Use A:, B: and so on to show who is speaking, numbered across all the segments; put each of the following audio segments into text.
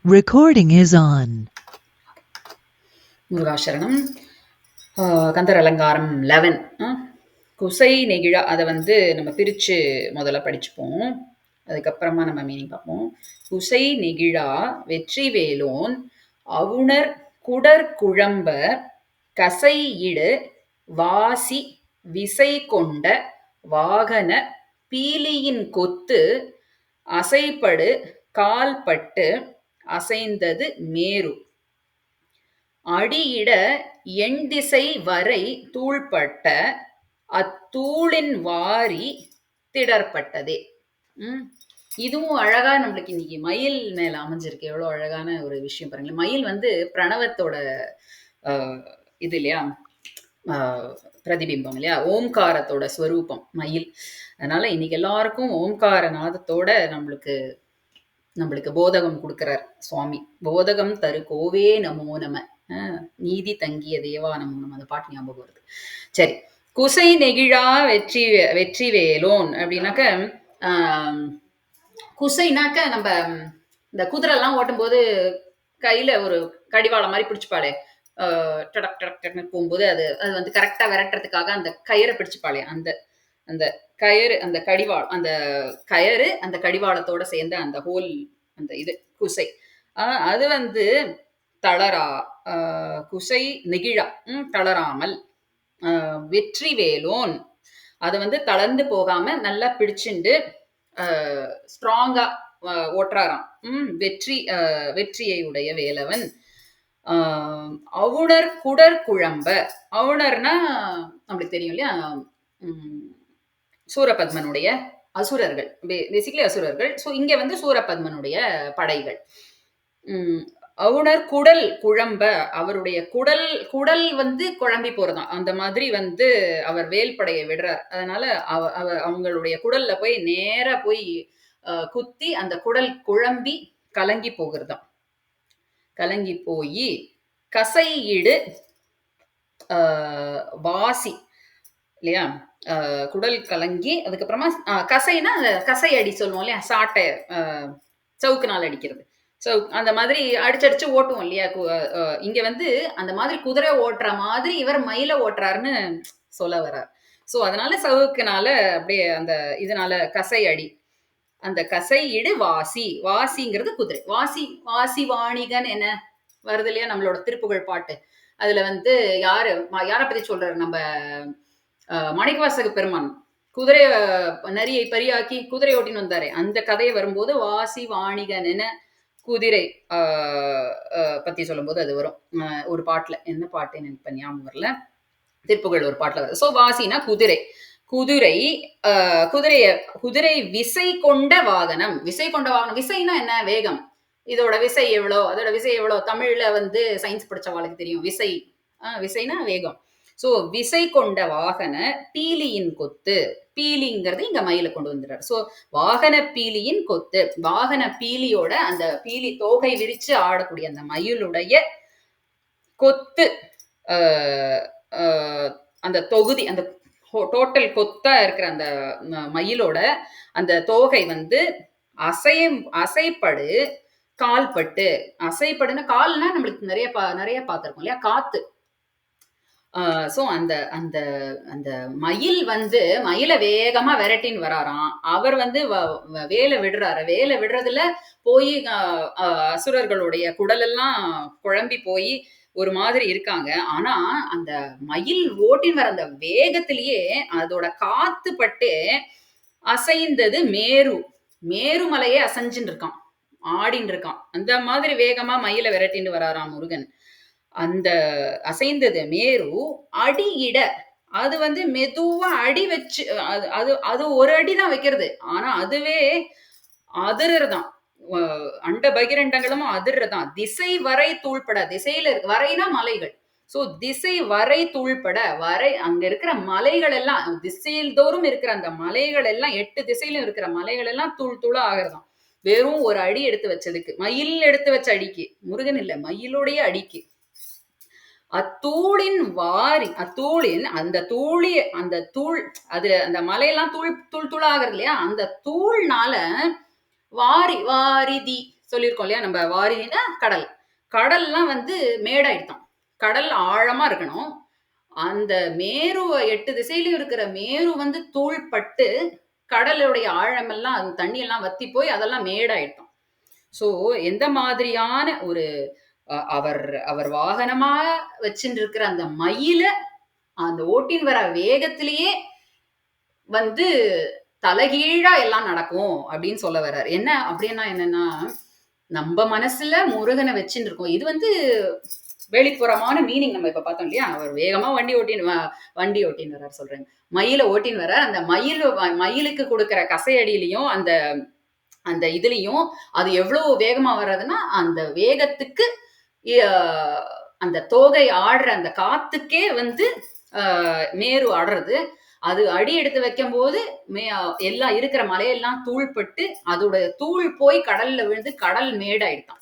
A: Recording is on.
B: முருகாசரணம். Kandar அலங்காரம் 11. குசை நெகிழா அதை நம்ம பிரித்து முதல்ல படிச்சுப்போம். அதுக்கப்புறமா நம்ம மீனிங் பார்ப்போம். குசை நெகிழா வெற்றி வேலோன் அவுணர் குடர் குழம்ப கசையிடு வாசி விசை கொண்ட வாகன பீலியின் கொத்து அசைப்படு கால்பட்டு அசைந்தது மேரு அடியிட எண்திசை வரை தூள்பட்ட அத்தூளின் வாரி திடர்பட்டதே. இதுவும் அழகா நம்மளுக்கு இன்னைக்கு மயில் மேல அமைஞ்சிருக்கு. எவ்வளவு அழகான ஒரு விஷயம் பாருங்களேன். மயில் பிரணவத்தோட இது இல்லையா, பிரதிபிம்பம் இல்லையா, ஓம்காரத்தோட ஸ்வரூபம் மயில். அதனால இன்னைக்கு எல்லாருக்கும் ஓம்கார நாதத்தோட நம்மளுக்கு போதகம் கொடுக்கிறார் சுவாமி. போதகம் தரு கோவே நமோ நம, நீதி தங்கிய தேவா நமோ நம, அந்த பாட்டு ஞாபகம் வருது. சரி, குசை நெகிழா வெற்றி வேலோன் அப்படின்னாக்க, குசைனாக்க நம்ம இந்த குதிரை எல்லாம் ஓட்டும் போது கையில ஒரு கடிவாளம் மாதிரி பிடிச்சுப்பாளே, டடக் டடக் டக்னு போகும்போது அது அது கரெக்டா விரட்டுறதுக்காக அந்த கயிறை பிடிச்சுப்பாளே, அந்த அந்த கயிறு, அந்த கடிவாள், அந்த கயிறு அந்த கடிவாளத்தோட சேர்ந்த அந்த ஹோல், அந்த இது குசை. அது தளரா, குசை நெகிழா, தளராமல். வெற்றி வேலோன் அதை தளர்ந்து போகாம நல்லா பிடிச்சுண்டு ஸ்ட்ராங்கா ஓட்டுறாராம். வெற்றியை உடைய வேலவன். அவுணர் குடர் குழம்ப, அவுணர்னா நம்மளுக்கு தெரியும் இல்லையா, சூரபத்மனுடைய அசுரர்கள், பேசிக்கலி அசுரர்கள். ஸோ இங்க சூரபத்மனுடைய படைகள். அவுணர் குடல் குழம்ப, அவருடைய குடல் குழம்பி போறதாம். அந்த மாதிரி அவர் வேல்படையை விடுறார். அதனால அவங்களுடைய குடல்ல போய் நேரா போய் குத்தி அந்த குடல் குழம்பி கலங்கி போகிறதாம். கலங்கி போய் கசையிடு வாசி இல்லையா, குடல் கலங்கி அதுக்கப்புறமா கசைனா கசை அடி சொல்லுவோம் இல்லையா, சாட்டை சவுக்குனால் அடிக்கிறது. ஸோ அந்த மாதிரி அடிச்சடிச்சு ஓட்டுவோம் இல்லையா. இங்க அந்த மாதிரி குதிரை ஓட்டுற மாதிரி இவர் மயில ஓட்டுறாருன்னு சொல்ல வர்றார். ஸோ அதனால சவுக்குனால அப்படியே அந்த இதனால கசை அடி, அந்த கசை இடு வாசி, வாசிங்கிறது குதிரை. வாசி வாணிகன் என்ன வருது இல்லையா நம்மளோட திருப்புகழ் பாட்டு. அதுல யாரை பத்தி சொல்றாரு, நம்ம மாணிக்கவாசக பெருமான் குதிரை நரியை பரியாக்கி குதிரை ஓட்டின்னு வந்தாரே, அந்த கதையை வரும்போது வாசி வாணிகன் என குதிரை பத்தி சொல்லும்போது அது வரும் ஒரு பாட்டுல. என்ன பாட்டு எனக்கு ஞாபகம் வரல, திருப்புகழ் ஒரு பாட்டுல வருது. ஸோ வாசினா குதிரை. குதிரை விசை கொண்ட வாகனம். விசை கொண்ட வாகனம், விசைனா என்ன, வேகம். இதோட விசை எவ்வளோ, அதோட விசை எவ்வளோ, தமிழ்ல சயின்ஸ் படிச்சவாளுக்கு தெரியும். விசைனா வேகம். ஸோ விசை கொண்ட வாகன பீலியின் கொத்து, பீலிங்கிறது இங்க மயில கொண்டு வந்துடுறாரு. ஸோ வாகன பீலியின் கொத்து, வாகன பீலியோட அந்த பீலி தோகை விரிச்சு ஆடக்கூடிய அந்த மயிலுடைய கொத்து, அந்த தொகுதி, அந்த டோட்டல் கொத்தா இருக்கிற அந்த மயிலோட அந்த தோகை அசைப்படு கால்பட்டு. அசைப்படுன்னா கால்னா நம்மளுக்கு நிறைய பார்த்திருக்கோம் இல்லையா, காத்து. ஸோ அந்த அந்த அந்த மயில் மயில வேகமா விரட்டின்னு வராராம். அவர் வேலை விடுறாரு. வேலை விடுறதுல போய் அசுரர்களுடைய குடலெல்லாம் குழம்பி போய் ஒரு மாதிரி இருக்காங்க. ஆனா அந்த மயில் ஓட்டின்னு வர அந்த வேகத்திலேயே அதோட காத்து பட்டு அசைந்தது மேரு. மேருமலையே அசைஞ்சுன்னு இருக்கான், ஆடின்னு இருக்கான். அந்த மாதிரி வேகமா மயில விரட்டின்னு வராராம் முருகன். அந்த அசைந்தது மேரு அடியிட, அது மெதுவா அடி வச்சு, அது ஒரு அடிதான் வைக்கிறது. ஆனா அதுவே அதிர்றதான், அண்ட பகிரண்டங்களும் அதிர்றதான். திசை வரை தூள்பட, திசையில வரைனா மலைகள். ஸோ திசை வரை தூள்பட, அங்க இருக்கிற மலைகள் எல்லாம், திசையில் தோறும் இருக்கிற அந்த மலைகள் எல்லாம், 8 திசையிலும் இருக்கிற மலைகள் எல்லாம் தூள் தூளா ஆகிறதாம். வெறும் ஒரு அடி எடுத்து வச்சதுக்கு, மயில் எடுத்து வச்ச அடிக்கு, முருகன் இல்ல மயிலுடைய அடிக்கு. அத்தூளின் வாரி, அத்தூளின் அந்த தூள், அது அந்த மலையெல்லாம் தூள் தூளாகிறது இல்லையா, அந்த தூள்னால வாரிதி சொல்லியிருக்கோம் இல்லையா? நம்ம வாரினா கடல். கடல்லாம் வந்து மேடாயிடுத்தாம். கடல் ஆழமா இருக்கணும். அந்த மேருவ 8 திசையிலயும் இருக்கிற மேரு வந்து தூள்பட்டு, கடலுடைய ஆழமெல்லாம் அந்த தண்ணி எல்லாம் வத்தி போய் அதெல்லாம் மேடாயிடுத்தாம். ஸோ எந்த மாதிரியான ஒரு அவர் அவர் வாகனமா வச்சுட்டு அந்த மயில அந்த ஓட்டின் வர வேகத்திலேயே வந்து தலைகீழா எல்லாம் நடக்கும் அப்படின்னு சொல்ல வர்றாரு. என்ன அப்படின்னா என்னன்னா, நம்ம மனசுல முருகனை வச்சுட்டு இருக்கோம். இது வந்து வெளிப்புறமான மீனிங் நம்ம இப்ப பார்த்தோம் இல்லையா? அவர் வேகமா வண்டி ஓட்டின்னு வர்றாரு சொல்றேன். மயில ஓட்டின்னு வர்றார். அந்த மயிலுக்கு கொடுக்கிற கசையடியிலயும் அந்த அந்த இதுலயும் அது எவ்வளவு வேகமா வர்றதுன்னா, அந்த வேகத்துக்கு அ அந்த தோகை ஆடுற அந்த காத்துக்கே வந்து மேரு ஆடுறது. அது அடி எடுத்து வைக்கும்போது மே எல்லாம் இருக்கிற மலையெல்லாம் தூள்பட்டு, அதோட தூள் போய் கடல்ல விழுந்து கடல் மேடாயிடுதாம்.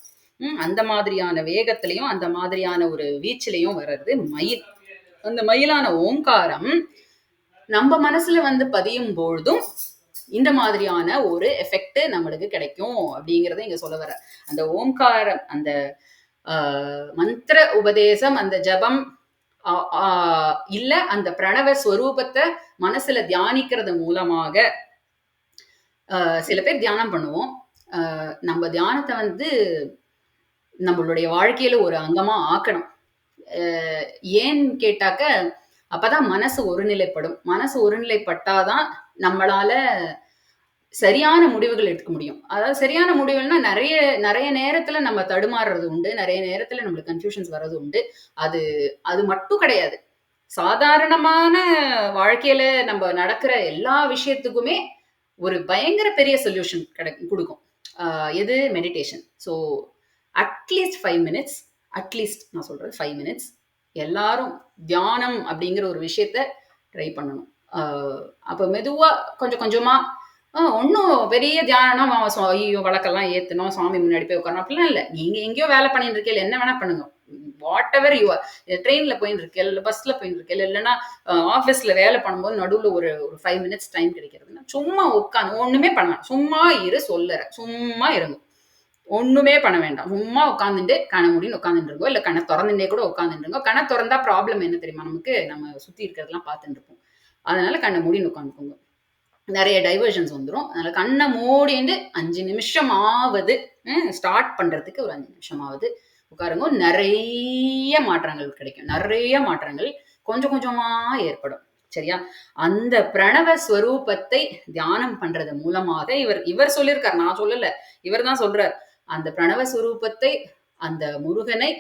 B: அந்த மாதிரியான வேகத்திலயும், அந்த மாதிரியான ஒரு வீச்சுலயும் வர்றது மயில். அந்த மயிலான ஓங்காரம் நம்ம மனசுல வந்து பதியும் பொழுதும் இந்த மாதிரியான ஒரு எஃபெக்ட் நம்மளுக்கு கிடைக்கும் அப்படிங்கறத இங்க சொல்ல வர. அந்த ஓம்காரம், அந்த மந்திர உபதேசம், அந்த ஜபம் இல்ல அந்த பிரணவ ஸ்வரூபத்தை மனசுல தியானிக்கிறது மூலமாக சில பேர் தியானம் பண்ணுவோம். நம்ம தியானத்தை வந்து நம்மளுடைய வாழ்க்கையில ஒரு அங்கமா ஆக்கணும். ஏன்னு கேட்டாக்க அப்பதான் மனசு ஒருநிலைப்படும். மனசு ஒருநிலைப்பட்டாதான் நம்மளால சரியான முடிவுகள் எடுக்க முடியும். அதாவது சரியான முடிவுகள்னா நிறைய நிறைய நேரத்துல நம்ம தடுமாறுறது உண்டு. நிறைய நேரத்துல நம்மளுக்கு கன்ஃபியூஷன்ஸ் வர்றது உண்டு. அது அது மட்டும் கிடையாது. சாதாரணமான வாழ்க்கையில நம்ம நடக்கிற எல்லா விஷயத்துக்குமே ஒரு பயங்கர பெரிய சொல்யூஷன் குடுக்கும். எது meditation. So at least 5 minutes, at least நான் சொல்றது 5 மினிட்ஸ் எல்லாரும் தியானம் அப்படிங்கிற ஒரு விஷயத்த ட்ரை பண்ணணும். அப்ப மெதுவா கொஞ்சம் கொஞ்சமா ஒன்றும் பெரிய தியானம் ஐயோ வழக்கெல்லாம் ஏற்றணும் சாமி முன்னாடி போய் உட்காரணும் அப்படிலாம் இல்லை. நீங்கள் எங்கேயோ வேலை பண்ணிட்டு இருக்கீங்க, என்ன வேணா பண்ணுங்க. வாட் எவர் யூ ஆர், ட்ரெயினில் போயின்னு இருக்கேன், இல்லை பஸ்ஸில் போயின்னு இருக்கேன், இல்லைன்னா ஆஃபீஸில் வேலை பண்ணும்போது நடுவில் ஒரு 5 மினிட்ஸ் டைம் கிடைக்கிறதுன்னா சும்மா உட்காந்து ஒன்றுமே பண்ண வேண்டாம். சும்மா சொல்லுறேன், சும்மா இருங்க, ஒண்ணுமே பண்ண வேண்டாம். சும்மா உட்காந்துட்டு கண்ண மூடின்னு உட்காந்துட்டு இருக்கோம், இல்லை கண்ணை திறந்துட்டே கூட உட்காந்துட்டு இருக்கோம். கண்ணை திறந்தா ப்ராப்ளம் என்ன தெரியுமா? நமக்கு நம்ம சுற்றி இருக்கிறதெல்லாம் பார்த்துட்டு இருப்போம். அதனால கண்ணை மூடின்னு உட்காந்துக்கோங்க. நிறைய டைவர்ஷன்ஸ் வந்துடும். அதனால கண்ணை மூடிட்டு 5 நிமிஷம் ஆவது ஸ்டார்ட் பண்றதுக்கு ஒரு 5 நிமிஷம் ஆகுது உட்காருங்க. நிறைய மாற்றங்கள் கிடைக்கும். நிறைய மாற்றங்கள் கொஞ்சம் கொஞ்சமா ஏற்படும். சரியா? அந்த பிரணவ ஸ்வரூபத்தை தியானம் பண்றது மூலமாக இவர் சொல்லியிருக்கார், நான் சொல்லல, இவர் தான் சொல்றார். அந்த பிரணவ ஸ்வரூபத்தை, அந்த முருகனை,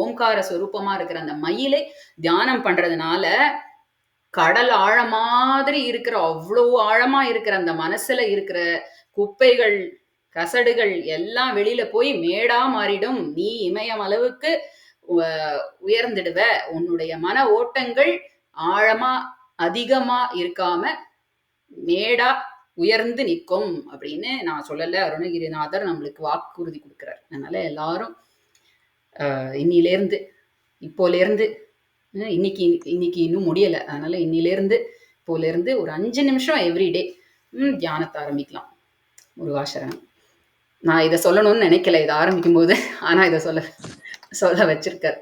B: ஓம்கார ஸ்வரூபமா இருக்கிற அந்த மயிலை தியானம் பண்றதுனால கடல் ஆழ மாதிரி இருக்கிற, அவ்வளோ ஆழமா இருக்கிற அந்த மனசுல இருக்கிற குப்பைகள், கசடுகள் எல்லாம் வெளியில போய் மேடா மாறிடும். நீ இமயம் அளவுக்கு உயர்ந்துடுவ. உன்னுடைய மன ஓட்டங்கள் ஆழமா அதிகமா இருக்காம மேடா உயர்ந்து நிற்கும் அப்படின்னு நான் சொல்லல. அருணகிரிநாதர் நம்மளுக்கு வாக்குறுதி கொடுக்கிறார். அதனால எல்லாரும் இன்னிலேருந்து, இப்போலேருந்து, இன்னைக்கு இன்னைக்கு இன்னும் முடியலை, அதனால இப்போலேருந்து ஒரு 5 நிமிஷம் எவ்ரிடே தியானத்தை ஆரம்பிக்கலாம். முருகாசரணம். நான் இதை சொல்லணும்னு நினைக்கல இதை ஆரம்பிக்கும் போது, ஆனா இதை சொல்ல வச்சிருக்கார்.